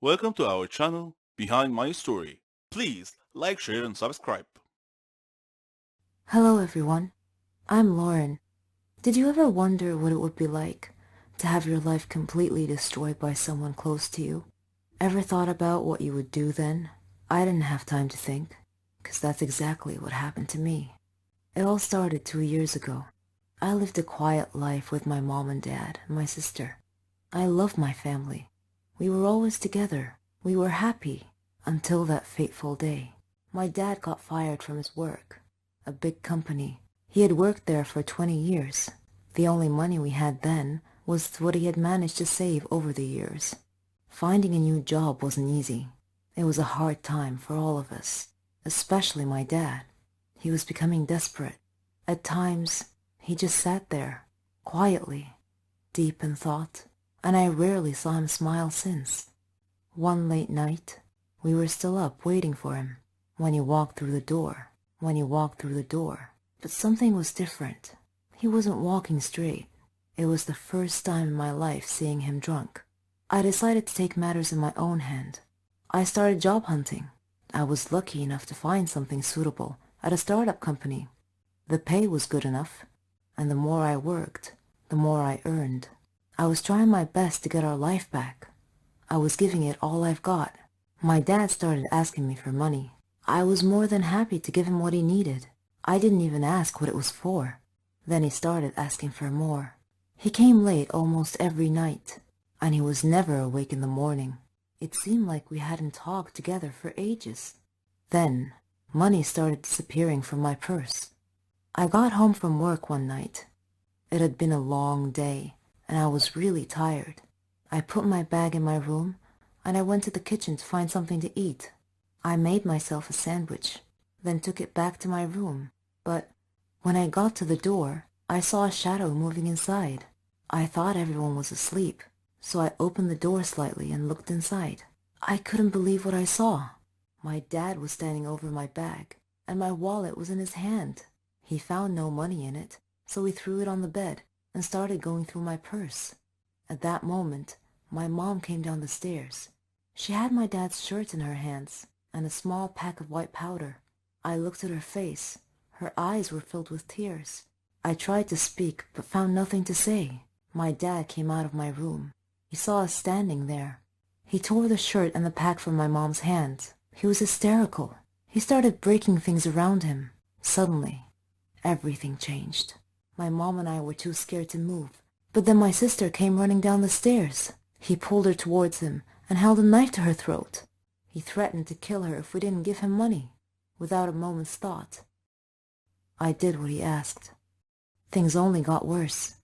Welcome to our channel, Behind My Story. Please like, share and subscribe. Hello everyone, I'm Lauren. Did you ever wonder what it would be like to have your life completely destroyed by someone close to you? Ever thought about what you would do then? I didn't have time to think, because that's exactly what happened to me. It all started 2 years ago. I lived a quiet life with my mom and dad and my sister. I loved my family. We were always together. We were happy until that fateful day. My dad got fired from his work, a big company. He had worked there for 20 years. The only money we had then was what he had managed to save over the years. Finding a new job wasn't easy. It was a hard time for all of us, especially my dad. He was becoming desperate. At times, he just sat there, quietly, deep in thought, and I rarely saw him smile since. One late night, we were still up waiting for him when he walked through the door. But something was different. He wasn't walking straight. It was the first time in my life seeing him drunk. I decided to take matters in my own hand. I started job hunting. I was lucky enough to find something suitable at a startup company. The pay was good enough, and the more I worked, the more I earned. I was trying my best to get our life back. I was giving it all I've got. My dad started asking me for money. I was more than happy to give him what he needed. I didn't even ask what it was for. Then he started asking for more. He came late almost every night, and he was never awake in the morning. It seemed like we hadn't talked together for ages. Then, money started disappearing from my purse. I got home from work one night. It had been a long day, and I was really tired. I put my bag in my room, and I went to the kitchen to find something to eat. I made myself a sandwich, then took it back to my room. But when I got to the door, I saw a shadow moving inside. I thought everyone was asleep, so I opened the door slightly and looked inside. I couldn't believe what I saw. My dad was standing over my bag, and my wallet was in his hand. He found no money in it, so he threw it on the bed and started going through my purse. At that moment, my mom came down the stairs. She had my dad's shirt in her hands and a small pack of white powder. I looked at her face. Her eyes were filled with tears. I tried to speak, but found nothing to say. My dad came out of my room. He saw us standing there. He tore the shirt and the pack from my mom's hands. He was hysterical. He started breaking things around him. Suddenly, everything changed. My mom and I were too scared to move. But then my sister came running down the stairs. He pulled her towards him and held a knife to her throat. He threatened to kill her if we didn't give him money. Without a moment's thought, I did what he asked. Things only got worse.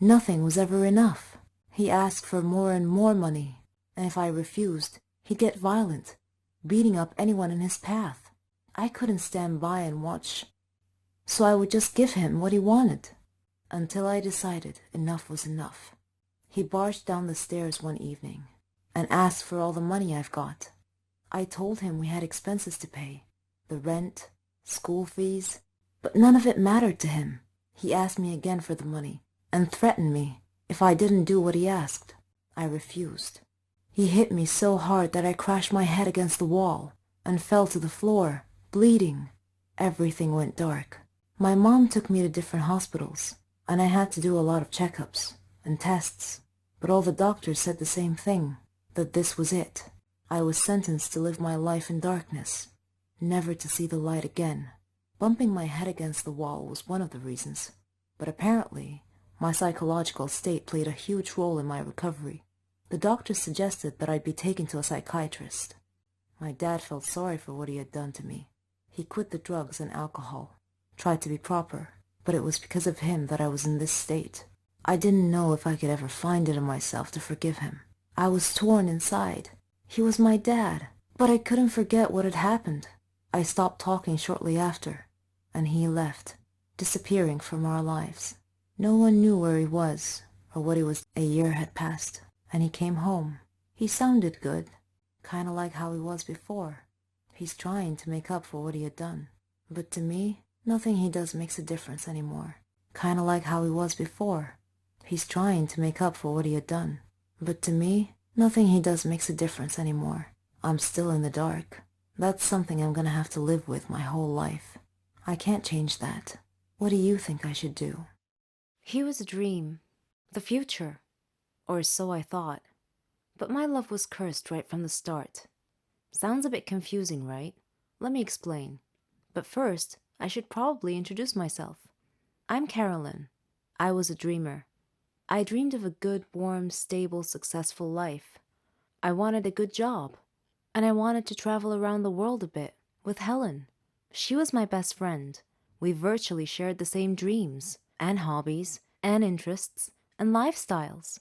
Nothing was ever enough. He asked for more and more money, and if I refused, he'd get violent, beating up anyone in his path. I couldn't stand by and watch, so I would just give him what he wanted, until I decided enough was enough. He barged down the stairs one evening and asked for all the money I've got. I told him we had expenses to pay, the rent, school fees, but none of it mattered to him. He asked me again for the money and threatened me if I didn't do what he asked. I refused. He hit me so hard that I crashed my head against the wall and fell to the floor, bleeding. Everything went dark. My mom took me to different hospitals, and I had to do a lot of checkups and tests, but all the doctors said the same thing, that this was it. I was sentenced to live my life in darkness, never to see the light again. Bumping my head against the wall was one of the reasons, but apparently my psychological state played a huge role in my recovery. The doctors suggested that I'd be taken to a psychiatrist. My dad felt sorry for what he had done to me. He quit the drugs and alcohol, tried to be proper, but it was because of him that I was in this state. I didn't know if I could ever find it in myself to forgive him. I was torn inside. He was my dad, but I couldn't forget what had happened. I stopped talking shortly after, and he left, disappearing from our lives. No one knew where he was or what he was. A year had passed, and he came home. He sounded good, kind of like how he was before. He's trying to make up for what he had done. But to me, nothing he does makes a difference anymore. Kind of like how he was before. He's trying to make up for what he had done. But to me, Nothing he does makes a difference anymore. I'm still in the dark. That's something I'm gonna have to live with my whole life. I can't change that. What do you think I should do? He was a dream. The future. Or so I thought. But my love was cursed right from the start. Sounds a bit confusing, right? Let me explain. But first, I should probably introduce myself. I'm Carolyn. I was a dreamer. I dreamed of a good, warm, stable, successful life. I wanted a good job. And I wanted to travel around the world a bit with Helen. She was my best friend. We virtually shared the same dreams, and hobbies, and interests, and lifestyles.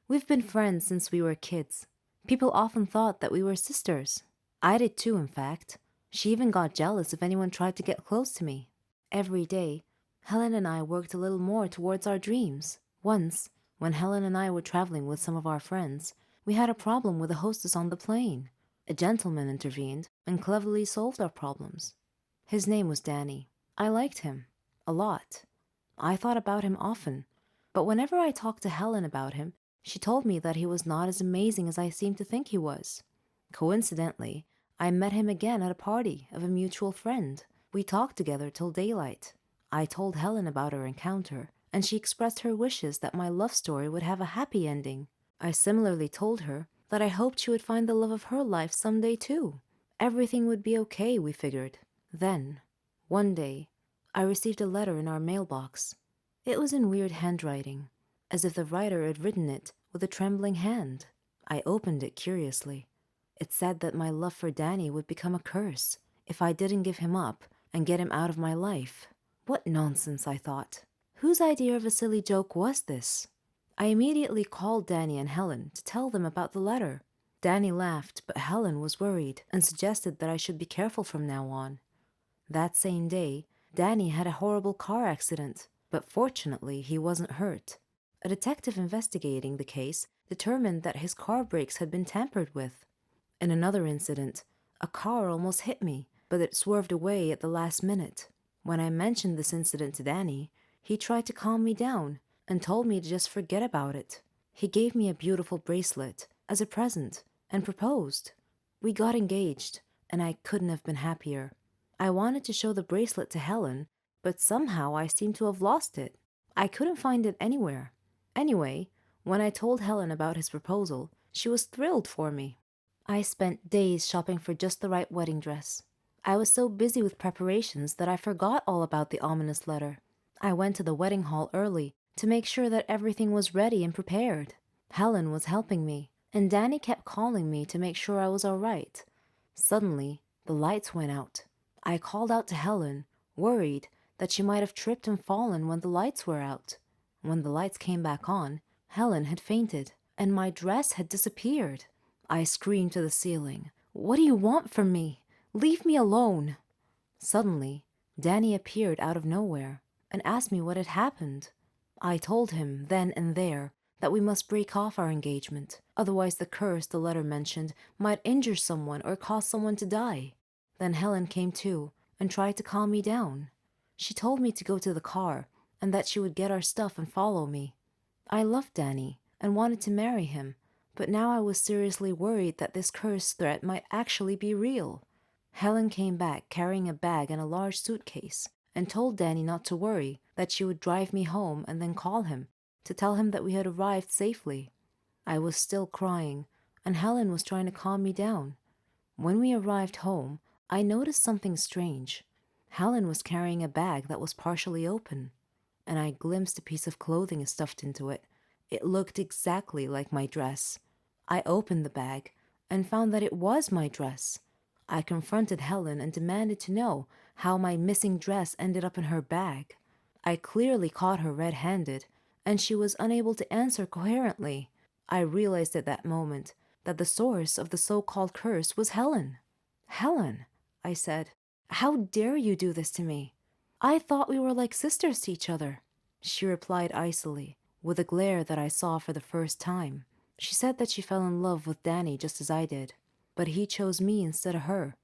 We've been friends since we were kids. People often thought that we were sisters. I did too, in fact. She even got jealous if anyone tried to get close to me. Every day, Helen and I worked a little more towards our dreams. Once, when Helen and I were traveling with some of our friends, we had a problem with the hostess on the plane. A gentleman intervened and cleverly solved our problems. His name was Danny. I liked him. A lot. I thought about him often. But whenever I talked to Helen about him, she told me that he was not as amazing as I seemed to think he was. Coincidentally, I met him again at a party of a mutual friend. We talked together till daylight. I told Helen about our encounter, and she expressed her wishes that my love story would have a happy ending. I similarly told her that I hoped she would find the love of her life someday too. Everything would be okay, we figured. Then, one day, I received a letter in our mailbox. It was in weird handwriting, as if the writer had written it with a trembling hand. I opened it curiously. It said that my love for Danny would become a curse if I didn't give him up and get him out of my life. What nonsense, I thought. Whose idea of a silly joke was this? I immediately called Danny and Helen to tell them about the letter. Danny laughed, but Helen was worried and suggested that I should be careful from now on. That same day, Danny had a horrible car accident, but fortunately he wasn't hurt. A detective investigating the case determined that his car brakes had been tampered with. In another incident, a car almost hit me, but it swerved away at the last minute. When I mentioned this incident to Danny, he tried to calm me down and told me to just forget about it. He gave me a beautiful bracelet as a present and proposed. We got engaged, and I couldn't have been happier. I wanted to show the bracelet to Helen, but somehow I seemed to have lost it. I couldn't find it anywhere. Anyway, when I told Helen about his proposal, she was thrilled for me. I spent days shopping for just the right wedding dress. I was so busy with preparations that I forgot all about the ominous letter. I went to the wedding hall early to make sure that everything was ready and prepared. Helen was helping me, and Danny kept calling me to make sure I was all right. Suddenly, the lights went out. I called out to Helen, worried that she might have tripped and fallen when the lights were out. When the lights came back on, Helen had fainted, and my dress had disappeared. I screamed to the ceiling, "What do you want from me? Leave me alone!" Suddenly, Danny appeared out of nowhere and asked me what had happened. I told him then and there that we must break off our engagement, otherwise the curse the letter mentioned might injure someone or cause someone to die. Then Helen came too and tried to calm me down. She told me to go to the car and that she would get our stuff and follow me. I loved Danny and wanted to marry him, but now I was seriously worried that this curse threat might actually be real. Helen came back carrying a bag and a large suitcase and told Danny not to worry, that she would drive me home and then call him to tell him that we had arrived safely. I was still crying, and Helen was trying to calm me down. When we arrived home, I noticed something strange. Helen was carrying a bag that was partially open, and I glimpsed a piece of clothing stuffed into it. It looked exactly like my dress. I opened the bag and found that it was my dress. I confronted Helen and demanded to know how my missing dress ended up in her bag. I clearly caught her red-handed, and she was unable to answer coherently. I realized at that moment that the source of the so-called curse was Helen. "Helen," I said, "how dare you do this to me? I thought we were like sisters to each other." She replied icily, with a glare that I saw for the first time. She said that she fell in love with Danny just as I did, but he chose me instead of her,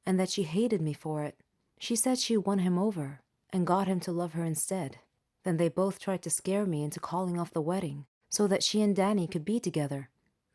and that she hated me for it. She said she won him over and got him to love her instead. Then they both tried to scare me into calling off the wedding so that she and Danny could be together.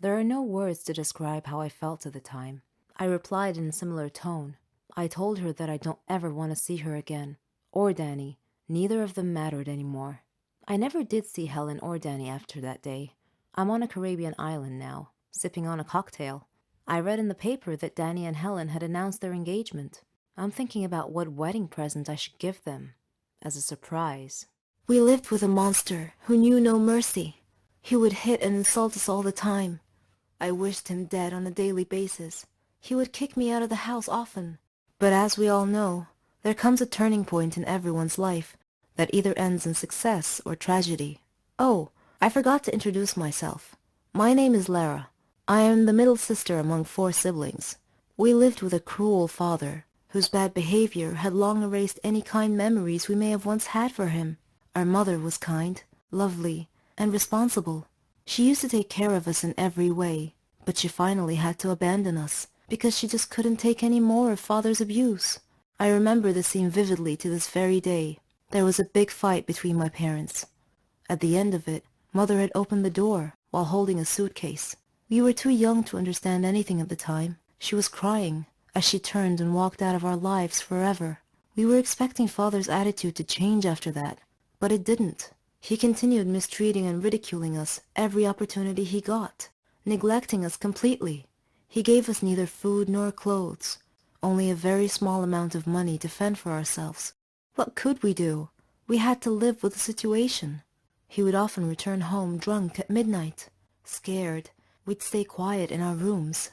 There are no words to describe how I felt at the time. I replied in a similar tone. I told her that I don't ever want to see her again. Or Danny. Neither of them mattered anymore. I never did see Helen or Danny after that day. I'm on a Caribbean island now, sipping on a cocktail. I read in the paper that Danny and Helen had announced their engagement. I'm thinking about what wedding present I should give them, as a surprise. We lived with a monster who knew no mercy. He would hit and insult us all the time. I wished him dead on a daily basis. He would kick me out of the house often. But as we all know, there comes a turning point in everyone's life that either ends in success or tragedy. Oh, I forgot to introduce myself. My name is Lara. I am the middle sister among 4 siblings. We lived with a cruel father, whose bad behavior had long erased any kind memories we may have once had for him. Our mother was kind, lovely, and responsible. She used to take care of us in every way, but she finally had to abandon us because she just couldn't take any more of father's abuse. I remember the scene vividly to this very day. There was a big fight between my parents. At the end of it, mother had opened the door while holding a suitcase. We were too young to understand anything at the time. She was crying as she turned and walked out of our lives forever. We were expecting father's attitude to change after that, but it didn't. He continued mistreating and ridiculing us every opportunity he got, neglecting us completely. He gave us neither food nor clothes, only a very small amount of money to fend for ourselves. What could we do? We had to live with the situation. He would often return home drunk at midnight. Scared, we'd stay quiet in our rooms.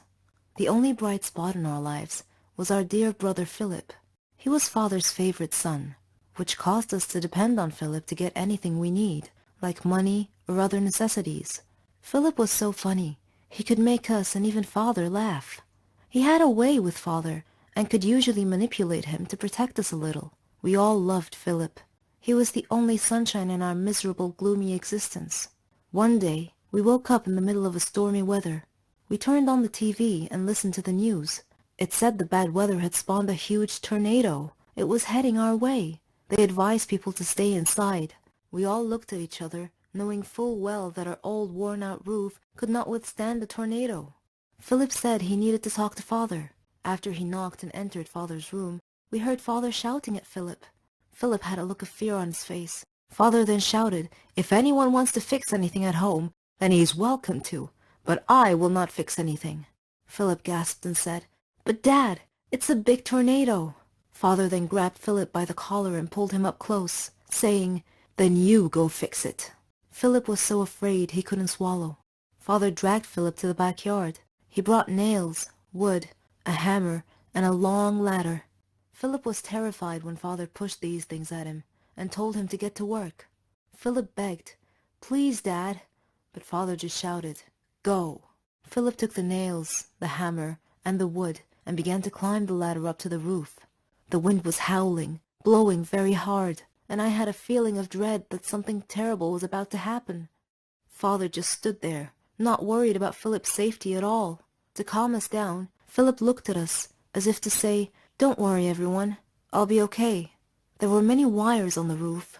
The only bright spot in our lives was our dear brother Philip. He was father's favorite son, which caused us to depend on Philip to get anything we need, like money or other necessities. Philip was so funny. He could make us and even father laugh. He had a way with father and could usually manipulate him to protect us a little. We all loved Philip. He was the only sunshine in our miserable, gloomy existence. One day, we woke up in the middle of a stormy weather. We turned on the TV and listened to the news. It said the bad weather had spawned a huge tornado. It was heading our way. They advised people to stay inside. We all looked at each other, knowing full well that our old worn-out roof could not withstand the tornado. Philip said he needed to talk to father. After he knocked and entered father's room, we heard father shouting at Philip. Philip had a look of fear on his face. Father then shouted, "If anyone wants to fix anything at home, then he is welcome to, but I will not fix anything." Philip gasped and said, "But Dad, it's a big tornado." Father then grabbed Philip by the collar and pulled him up close, saying, "Then you go fix it." Philip was so afraid he couldn't swallow. Father dragged Philip to the backyard. He brought nails, wood, a hammer, and a long ladder. Philip was terrified when father pushed these things at him and told him to get to work. Philip begged, "Please, Dad," but father just shouted, "Go." Philip took the nails, the hammer, and the wood and began to climb the ladder up to the roof. The wind was howling, blowing very hard, and I had a feeling of dread that something terrible was about to happen. Father just stood there, not worried about Philip's safety at all. To calm us down, Philip looked at us, as if to say, "Don't worry, everyone. I'll be okay." There were many wires on the roof.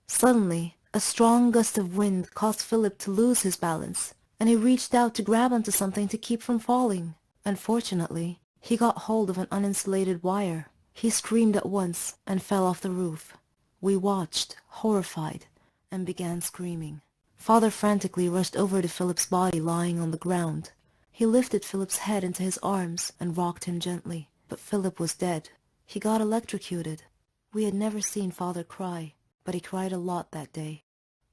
Suddenly, a strong gust of wind caused Philip to lose his balance, and he reached out to grab onto something to keep from falling. Unfortunately, he got hold of an uninsulated wire. He screamed at once and fell off the roof. We watched, horrified, and began screaming. Father frantically rushed over to Philip's body lying on the ground. He lifted Philip's head into his arms and rocked him gently, but Philip was dead. He got electrocuted. We had never seen Father cry, but he cried a lot that day.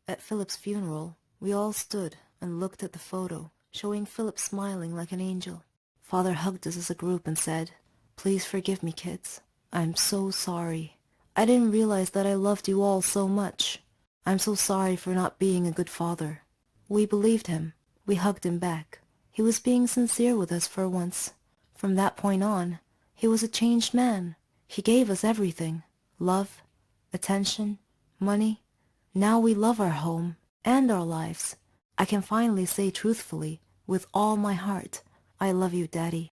At Philip's funeral, we all stood and looked at the photo, showing Philip smiling like an angel. Father hugged us as a group and said, "Please forgive me, kids. I'm so sorry. I didn't realize that I loved you all so much. I'm so sorry for not being a good father." We believed him. We hugged him back. He was being sincere with us for once. From that point on, he was a changed man. He gave us everything. Love, attention, money. Now we love our home and our lives. I can finally say truthfully, with all my heart, I love you, Daddy.